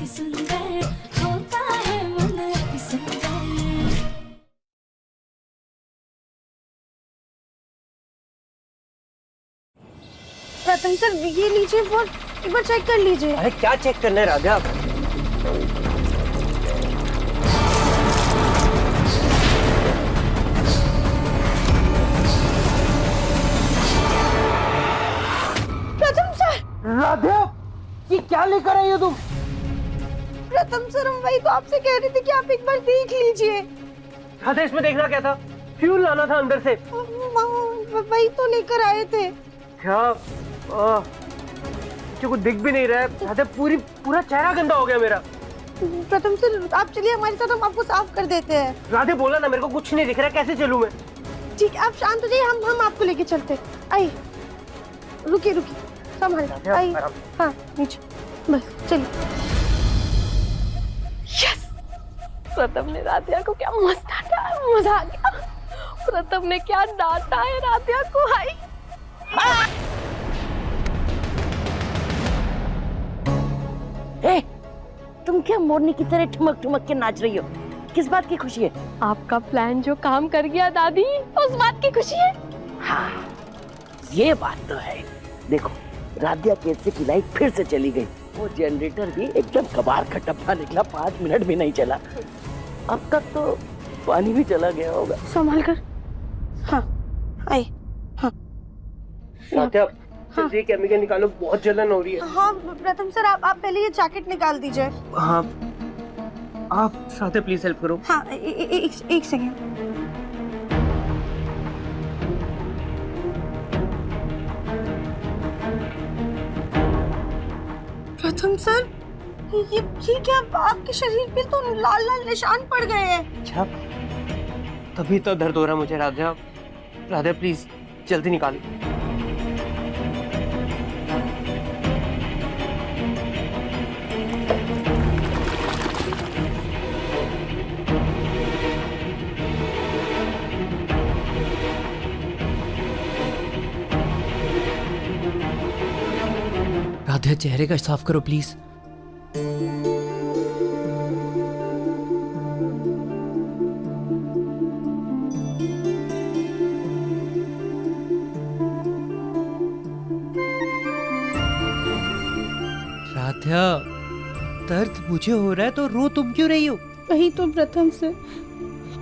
अति सुंदर होता है मन अति सुंदर। प्रथम सर ये लीजिए वो एक बार चेक कर लीजिए। अरे क्या चेक करना है राधा? प्रथम सर, राधा ये क्या लेकर आई हो तुम? प्रथम सर हम वही तो आपसे कह रहे थे कि आप एक बार देख लीजिए। राधा इसमें देखना क्या था? फ्यूल लाना था अंदर से। वही तो लेकर आए थे। क्या मुझे कुछ दिख भी नहीं रहा है राधा, पूरा चेहरा गंदा हो गया मेरा। प्रथम सर आप चलिए हमारे साथ, हम आपको साफ कर देते हैं। राधे बोला ना मेरे को कुछ नहीं दिख रहा, कैसे चलूं मैं? ठीक है आप शांत हो जाइए, हम आपको लेके चलते। आइए रुकिए संभाल आइए। हाँ नीचे बस चलिए। यस, प्रथम ने राधिया को क्या मस्त डांटा, मजा आ गया। प्रथम ने क्या डांटा है राधिया को। हाय ए, तुम क्या मोरनी की तरह ठुमक ठुमक के नाच रही हो? किस बात की खुशी है? आपका प्लान जो काम कर गया दादी, उस बात की खुशी है। हाँ ये बात तो है। देखो राधिया केस की लाइट फिर से चली गई। वो जनरेटर भी एकदम कबाड़ का टप्पा निकला, 5 मिनट भी नहीं चला। अब तक तो पानी भी चला गया होगा। संभाल कर। हाँ आइए। हाँ राधा जल्दी केमिकल निकालो, बहुत जलन हो रही है। हाँ प्रथम सर आप पहले ये जैकेट निकाल दीजिए। हाँ आप राधा प्लीज हेल्प करो। हाँ एक सेकेंड। प्रथम सर ये क्या, आपके शरीर पे तो लाल लाल निशान पड़ गए हैं। अच्छा तभी तो दर्द हो रहा मुझे राधा। राधा प्लीज जल्दी निकालो। राधा चेहरे का साफ करो प्लीज। राधा दर्द मुझे हो रहा है तो रो तुम क्यों रही हो? वही तो प्रथम से,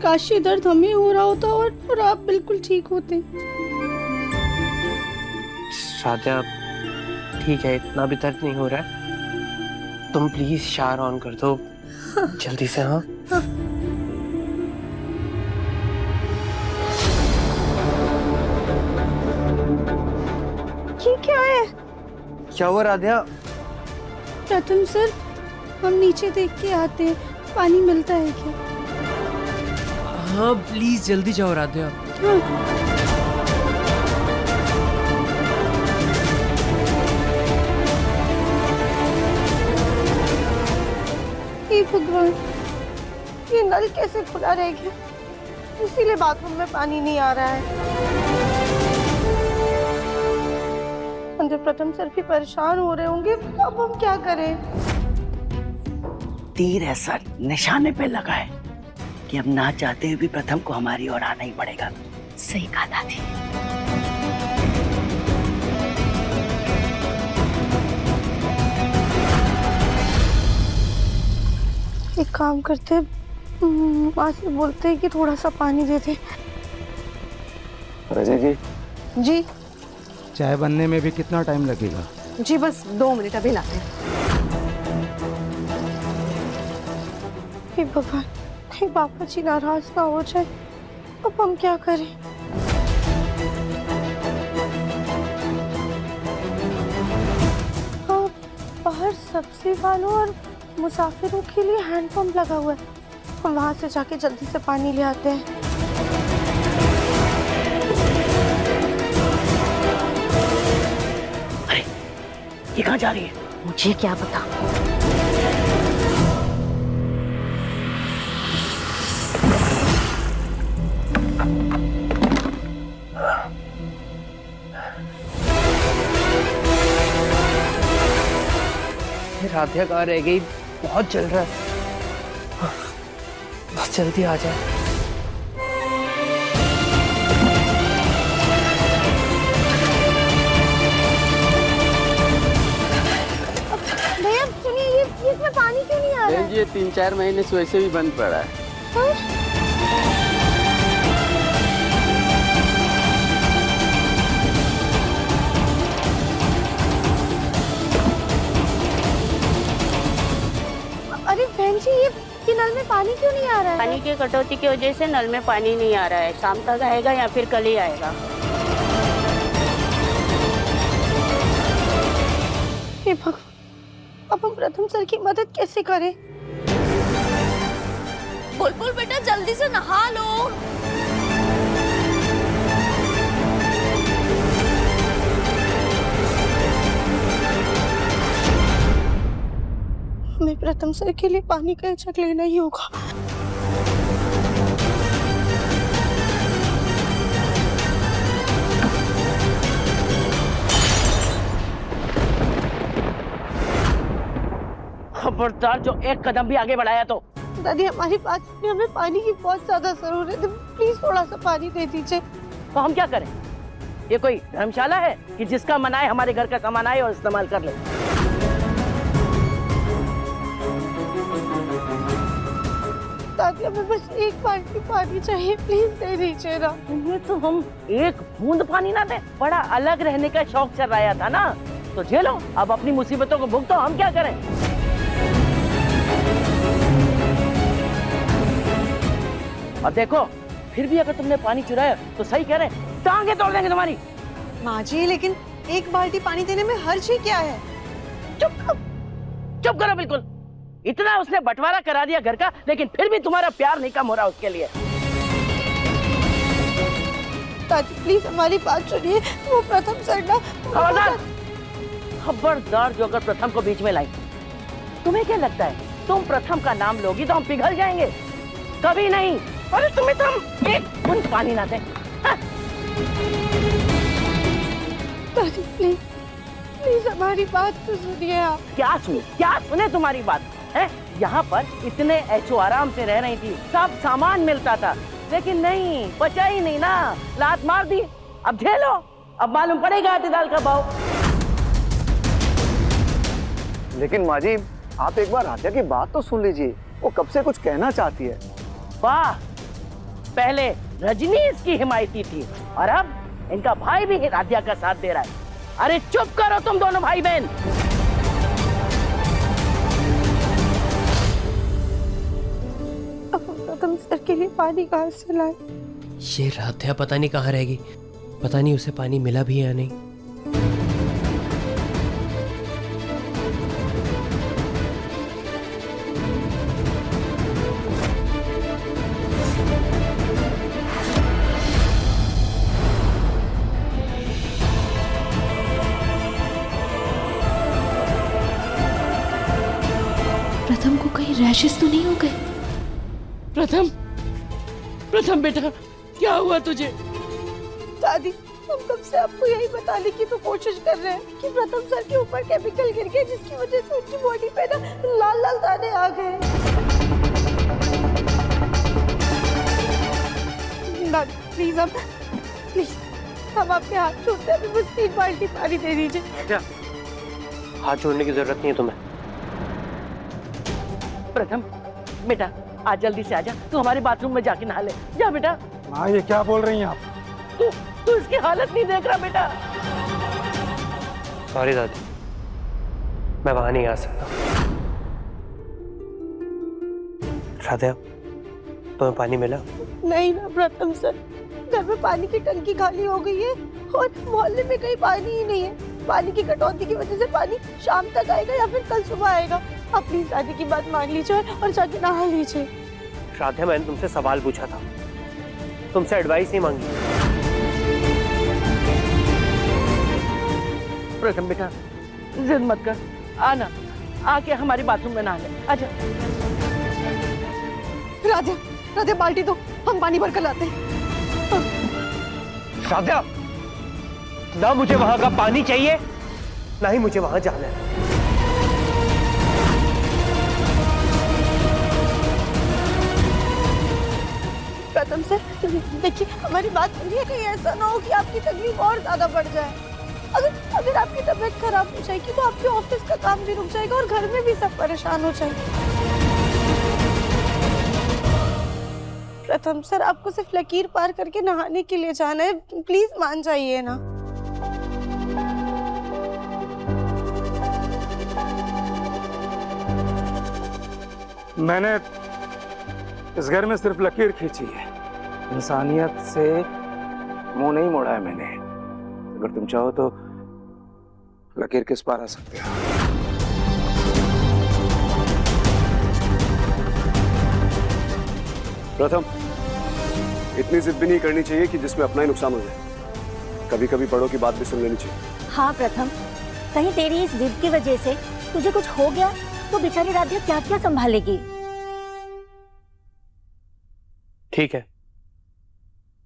काश ये दर्द हमें हो रहा होता और आप बिल्कुल ठीक होते। राधा ठीक है, इतना भी दर्द नहीं हो रहा है। तुम प्लीज शावर ऑन कर दो जल्दी से। हाँ ये क्या है? क्या हुआ राधा? प्रथम सर हम नीचे देख के आते हैं, पानी मिलता है क्या? हाँ प्लीज जल्दी जाओ राधा। हाँ। हे भगवान, ये नल कैसे खुला रह गया? इसीलिए बाथरूम में पानी नहीं आ रहा है। अंदर प्रथम सर भी परेशान हो रहे होंगे, अब हम क्या करें? तीर ऐसा निशाने पे लगा है कि अब ना चाहते हुए भी प्रथम को हमारी ओर आना ही पड़ेगा। सही कहा दादी। एक काम करते, माँ से बोलते हैं कि थोड़ा सा पानी दे दे। रजय जी, जी चाय बनने में भी कितना टाइम लगेगा? जी बस 2 मिनट अभी लाते हैं। हे भगवान, कहीं पापा जी नाराज ना हो जाए, अब हम क्या करें? हाँ, बाहर सब्जी वालों और मुसाफिरों के लिए हैंडपंप लगा हुआ है, हम वहां से जाके जल्दी से पानी ले आते हैं। अरे ये कहाँ जा रही है? मुझे क्या पता। राधिया कहाँ रह गई? बहुत जल रहा है, बस जल्दी आ जाए। भैया सुनिए, ये इसमें पानी क्यों नहीं आ रहा है? ये 3-4 महीने से वैसे भी बंद पड़ा है। अरे बहन जी, ये नल में पानी क्यों नहीं आ रहा है? पानी की कटौती की वजह से नल में पानी नहीं आ रहा है। शाम तक आएगा या फिर कल ही आएगा। हे भगवान, अब हम प्रथम सर की मदद कैसे करें? बुलबुल बेटा जल्दी से नहा लो। हमें प्रथम सर के लिए पानी का जग लेना ही होगा। खबरदार, जो एक कदम भी आगे बढ़ाया तो। दादी हमारी बात सुनिए, हमें पानी की बहुत ज्यादा जरूरत है, प्लीज थोड़ा सा पानी दे दीजिए। तो हम क्या करें? ये कोई धर्मशाला है कि जिसका मन आए हमारे घर का सामान आए और इस्तेमाल कर ले? दादी हमें बस एक बाल्टी पानी चाहिए, प्लीज दे दीजिए ना। ये तो हम एक बूंद पानी ना दे, बड़ा अलग रहने का शौक चल रहा था ना, तो झेलो, अब अपनी मुसीबतों को भुगतो, हम क्या करें? अब देखो, फिर भी अगर तुमने पानी चुराया तो सही कह रहे हैं, टांगे तोड़ देंगे तुम्हारी। माँ जी, लेकिन एक बाल्टी पानी देने में हर्ज ही क्या है? चुप करो बिल्कुल। इतना उसने बंटवारा करा दिया घर का, लेकिन फिर भी तुम्हारा प्यार नहीं कम हो रहा उसके लिए। दादी प्लीज हमारी बात सुनिए, वो प्रथम सर ना। खबरदार, खबरदार, जो अगर प्रथम को बीच में लाई। तुम्हें क्या लगता है तुम प्रथम का नाम लोगी तो हम पिघल जाएंगे? कभी नहीं। अरे तुम्हें तो हम एक बूंद पानी ना दें। दादी प्लीज प्लीज हमारी बात तो सुनिए आप। क्या सुने तुम्हारी बात है? यहाँ पर इतने ऐशो आराम से रह रही थी, सब सामान मिलता था, लेकिन नहीं, बचा ही नहीं ना, लात मार दी। अब झेलो, अब मालूम पड़ेगा अतिदाल का भाव। लेकिन माँ जी, आप एक बार राधिया की बात तो सुन लीजिए, वो कब से कुछ कहना चाहती है। वाह, पहले रजनी इसकी हिमायती थी और अब इनका भाई भी राधिया का साथ दे रहा है। अरे चुप करो तुम दोनों भाई बहन। अब हम प्रथम सर के लिए पानी कहाँ से लाए? ये राधिया पता नहीं कहाँ रहेगी, पता नहीं उसे पानी मिला भी या नहीं। प्रथम को कहीं रैशेस तो नहीं हो गए? प्रथम बेटा, क्या हुआ तुझे? दादी हम कब से आपको यही बताने की तो कोशिश कर रहे हैं कि प्रथम सर के ऊपर केमिकल गिर गया, जिसकी वजह से उनकी बॉडी पे ना लाल लाल दाने आ गए। दादी प्लीज हम आपके हाथ छोड़ते हैं, बस 3 बाल्टी पानी दे दीजिए। हाथ जोड़ने की जरूरत नहीं है तुम्हें। प्रथम बेटा, आज जल्दी से आजा, तू हमारे बाथरूम में जाके नहा ले। जा बेटा। माँ, ये क्या बोल रही हैं आप? तू इसकी हालत नहीं देख रहा बेटा। सॉरी दादी, मैं वहां नहीं आ सकता। राधिया, तुम्हें पानी मिला? नहीं ना प्रथम सर, घर में पानी की टंकी खाली हो गई है और मोहल्ले में कहीं पानी ही नहीं है। पानी की कटौती की वजह से पानी शाम तक आएगा या फिर कल सुबह आएगा। आप प्लीज दादी की बात मान लीजिए और जाके नहा लीजिए। राधिया, मैंने तुमसे सवाल पूछा था, तुमसे एडवाइस नहीं मांगी। प्रथम बेटा, जिद मत कर, आना, आके हमारे बाथरूम में नहा ले। आजा। राधे बाल्टी दो, हम पानी भर कर लाते हैं। राधिया, ना मुझे वहां का पानी चाहिए, ना ही मुझे वहां जाना है। देखिए हमारी बात सुनिए, कहीं ऐसा ना हो कि आपकी तकलीफ और ज्यादा बढ़ जाए। अगर आपकी तबीयत खराब हो जाएगी तो आपके ऑफिस का काम भी रुक जाएगा और घर में भी सब परेशान हो जाएंगे। प्रथम सर, आपको सिर्फ लकीर पार करके नहाने के लिए जाना है, प्लीज मान जाइए ना। मैंने इस घर में सिर्फ लकीर खींची है, इंसानियत से मुंह नहीं मोड़ा है मैंने। अगर तुम चाहो तो लकीर किस पार आ सकते हो। प्रथम, इतनी जिद भी नहीं करनी चाहिए कि जिसमें अपना ही नुकसान हो जाए। कभी कभी बड़ों की बात भी सुन लेनी चाहिए। हाँ प्रथम, कहीं तेरी इस जिद की वजह से तुझे कुछ हो गया तो बेचारी राधिया क्या क्या संभालेगी। ठीक है,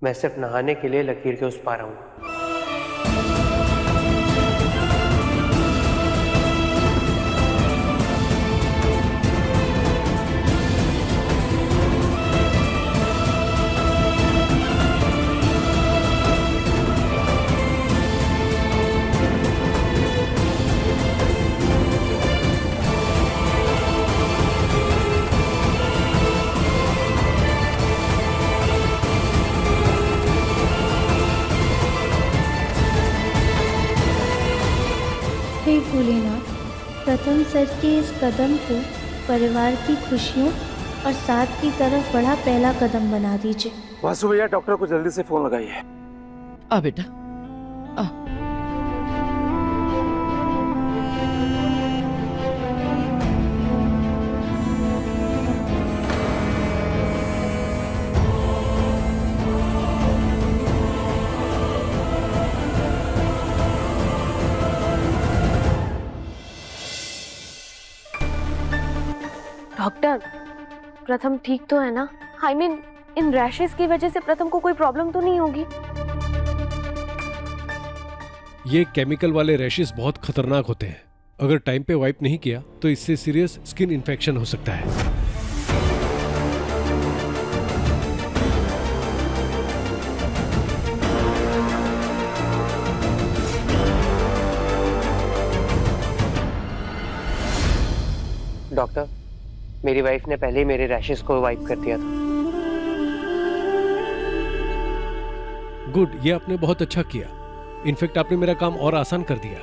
मैं सिर्फ नहाने के लिए लकीर के उस पार आऊंगा। हे भोलेनाथ, प्रथम सर के इस कदम को परिवार की खुशियों और साथ की तरफ बढ़ा पहला कदम बना दीजिए। वासु भैया, डॉक्टर को जल्दी से फोन लगाइए। आ बेटा आ। डॉक्टर, प्रथम ठीक तो है ना? I mean, इन रैशेस की वजह से प्रथम को कोई प्रॉब्लम तो नहीं होगी? ये केमिकल वाले रैशेस बहुत खतरनाक होते हैं। अगर टाइम पे वाइप नहीं किया तो इससे सीरियस स्किन इन्फेक्शन हो सकता है। डॉक्टर, मेरी वाइफ ने पहले ही मेरे रैशेस को वाइप कर दिया था। गुड, ये आपने बहुत अच्छा किया। इनफैक्ट आपने मेरा काम और आसान कर दिया।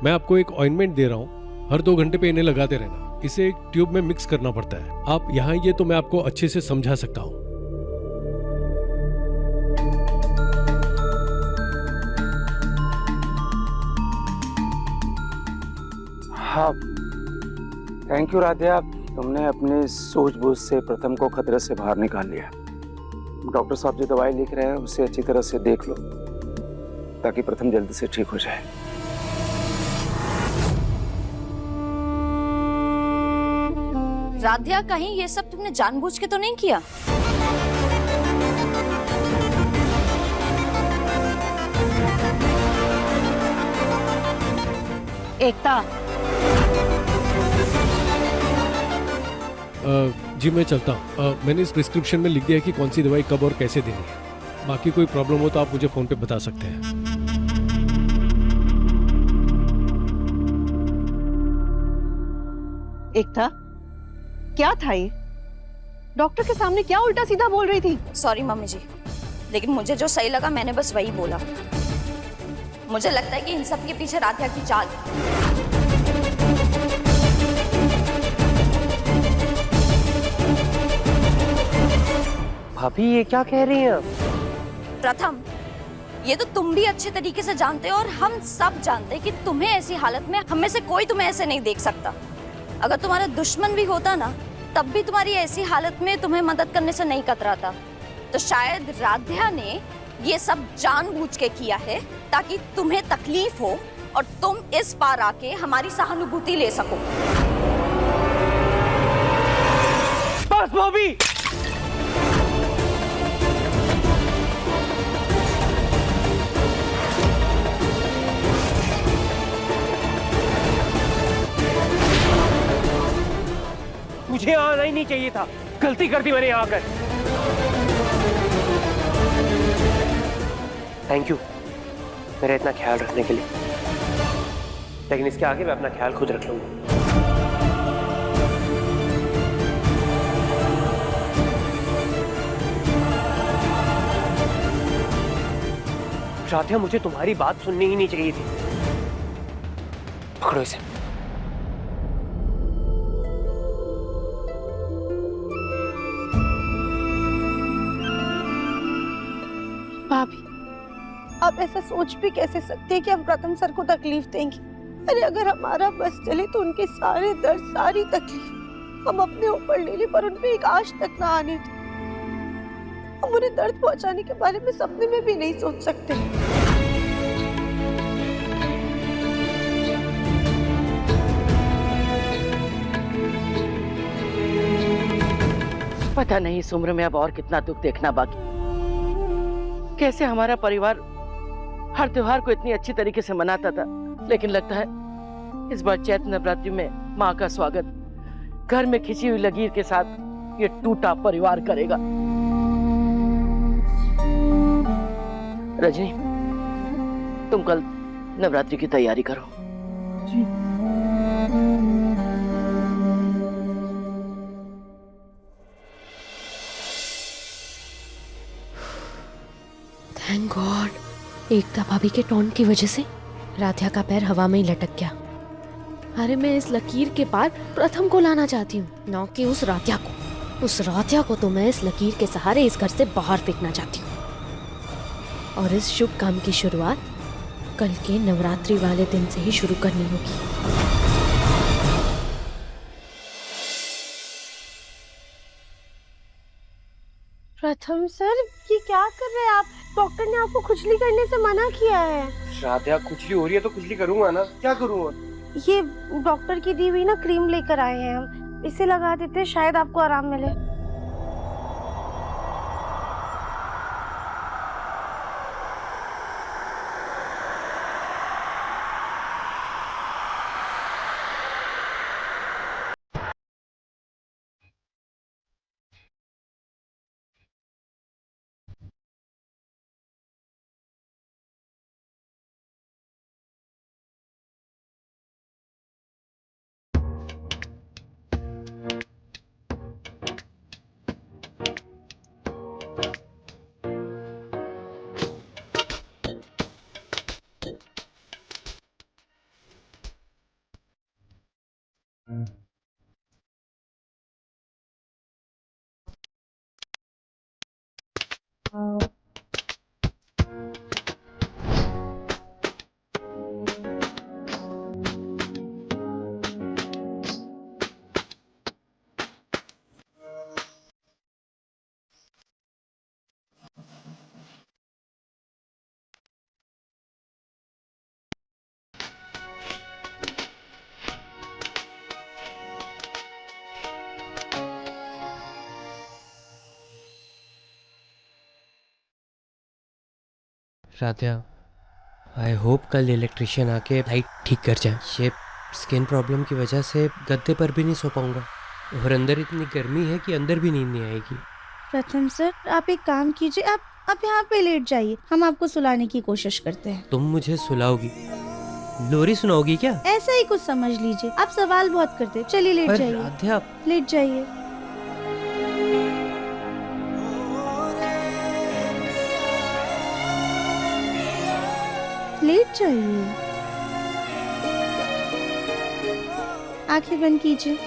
मैं आपको एक ऑइंटमेंट दे रहा हूँ, हर 2 घंटे पे इन्हें लगाते रहना। इसे एक ट्यूब में मिक्स करना पड़ता है। आप यहाँ ये तो मैं आपको अच्छे से समझा सकता हूँ। हाँ, थैंक यू राधिया, तुमने अपनी सूझबूझ से प्रथम को खतरे से बाहर निकाल लिया। डॉक्टर साहब जो दवाई लिख रहे हैं उसे अच्छी तरह से देख लो ताकि प्रथम जल्दी से ठीक हो जाए। राधिया, कहीं ये सब तुमने जानबूझ के तो नहीं किया? एकता, जी मैं चलता हूँ। मैंने इस प्रिस्क्रिप्शन में लिख दिया है कि कौन सी दवाई कब और कैसे देनी है। बाकी कोई प्रॉब्लम हो तो आप मुझे फोन पे बता सकते हैं। एकता, क्या था ये? डॉक्टर के सामने क्या उल्टा सीधा बोल रही थी? सॉरी मम्मी जी, लेकिन मुझे जो सही लगा मैंने बस वही बोला। मुझे लगता है कि इन सब के पीछे राधिया की चाल है। भाभी, ये क्या कह रही हैं आप? प्रथम, ये तो तुम भी अच्छे तरीके से जानते हो और हम सब जानते हैं कि तुम्हें ऐसी हालत में हम में से कोई तुम्हें ऐसे नहीं देख सकता। अगर तुम्हारा दुश्मन भी होता ना, तब भी तुम्हारी ऐसी हालत में तुम्हें मदद करने से नहीं कतराता। तो शायद राधिया ने ये सब जानबूझ के किया है ताकि तुम्हें तकलीफ हो और तुम इस पार आके हमारी सहानुभूति ले सको। बस भाभी, मुझे आना ही नहीं चाहिए था। गलती कर दी मैंने यहाँ आकर। थैंक यू मेरा इतना ख्याल रखने के लिए, लेकिन इसके आगे मैं अपना ख्याल खुद रख लूंगा। राधिया, मुझे तुम्हारी बात सुननी ही नहीं चाहिए थी। पकड़ो इसे। भाभी, आप ऐसा सोच भी कैसे सकते हैं कि हम प्रथम सर को तकलीफ देंगे? अरे अगर हमारा बस चले तो उनके सारे दर्द, सारी तकलीफ हम अपने ऊपर ले लें, पर उनपे एक आश तक ना आने दें। हम उन्हें दर्द पहुंचाने के बारे में सपने में भी नहीं सोच सकते। पता नहीं इस उम्र में अब और कितना दुख देखना बाकी। कैसे हमारा परिवार हर त्योहार को इतनी अच्छी तरीके से मनाता था, लेकिन लगता है इस बार चैत्र नवरात्रि में माँ का स्वागत घर में खिंची हुई लकीर के साथ ये टूटा परिवार करेगा। रजनी, तुम कल नवरात्रि की तैयारी करो। थैंक गॉड, एकता भाभी के टोन की वजह से राधिया का पैर हवा में ही लटक गया। अरे मैं इस लकीर के पार प्रथम को लाना चाहती हूँ, न कि उस राधिया को। उस राधिया को तो मैं इस लकीर के सहारे इस घर से बाहर फेंकना चाहती हूँ। और इस शुभ काम की शुरुआत कल के नवरात्रि वाले दिन से ही शुरू करनी होगी। प्रथम सर, ये क्या कर रहे हैं आप? डॉक्टर ने आपको खुजली करने से मना किया है। राधिया, खुजली हो रही है तो खुजली करूंगा ना, क्या करूंगा? ये डॉक्टर की दी हुई ना क्रीम लेकर आए हैं हम, इसे लगा देते हैं, शायद आपको आराम मिले। राधिया, आई होप कल इलेक्ट्रिशियन आके लाइट ठीक कर जाए। ये स्किन प्रॉब्लम की वजह से गद्दे पर भी नहीं सो पाऊंगा, और अंदर इतनी गर्मी है कि अंदर भी नींद नहीं आएगी। प्रथम सर, आप एक काम कीजिए, आप यहाँ पे लेट जाइए, हम आपको सुलाने की कोशिश करते हैं। तुम मुझे सुलाओगी? लोरी सुनाओगी क्या? ऐसा ही कुछ समझ लीजिए, आप सवाल बहुत करते हैं। चलिए लेट जाइए। राधिया, लेट जाइए। लेट जाइए, आंखें बंद कीजिए।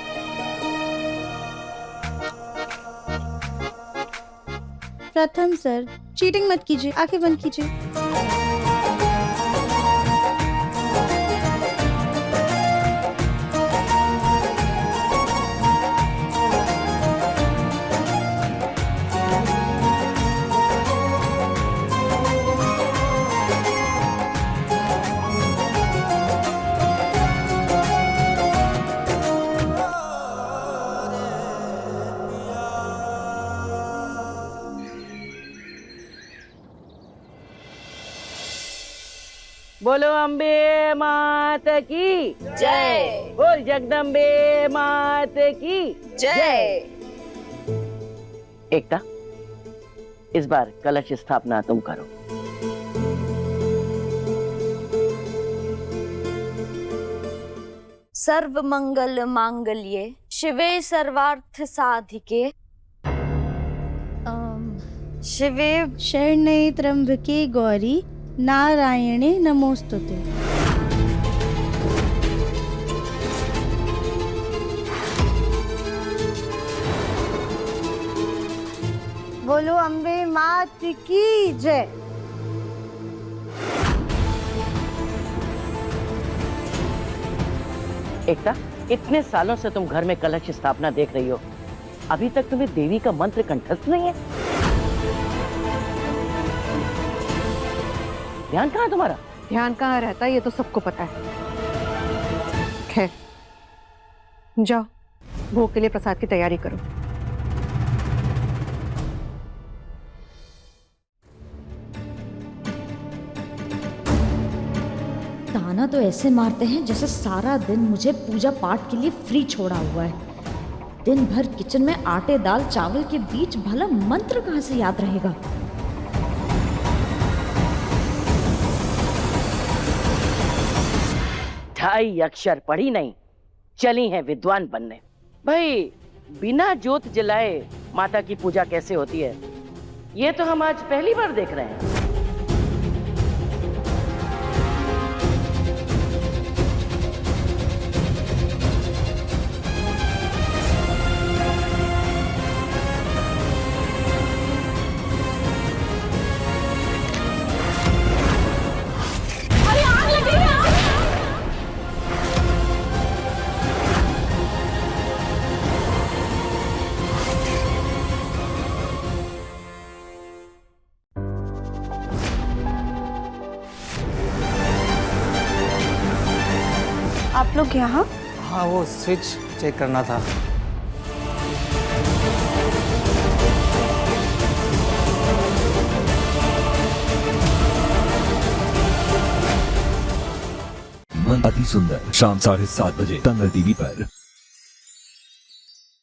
प्रथम सर, चीटिंग मत कीजिए, आंखें बंद कीजिए। बोलो अम्बे मात की जय। बोल जगदम्बे मात की जय। एकता, इस बार कलश स्थापना तुम करो। सर्व मंगल मांगल्ये शिवे सर्वार्थ साधिके शिवे शरण्ये त्र्यंबके गौरी नारायणे नमोस्तुते। बोलो अम्बे मात की जय। एकता, इतने सालों से तुम घर में कलश स्थापना देख रही हो, अभी तक तुम्हें देवी का मंत्र कंठस्थ नहीं है? ध्यान कहाँ है तुम्हारा? ध्यान कहाँ रहता है ये तो सबको पता है। खैर, जाओ भोग के लिए प्रसाद की तैयारी करो। ताना तो ऐसे मारते हैं जैसे सारा दिन मुझे पूजा पाठ के लिए फ्री छोड़ा हुआ है। दिन भर किचन में आटे दाल चावल के बीच भला मंत्र कहाँ से याद रहेगा। ढाई अक्षर पढ़ी नहीं, चली हैं विद्वान बनने। भाई, बिना जोत जलाए माता की पूजा कैसे होती है, ये तो हम आज पहली बार देख रहे हैं। आप लोग यहाँ? हाँ, वो स्विच चेक करना था। अति सुंदर शाम 7:30 बजे तंगल टीवी पर।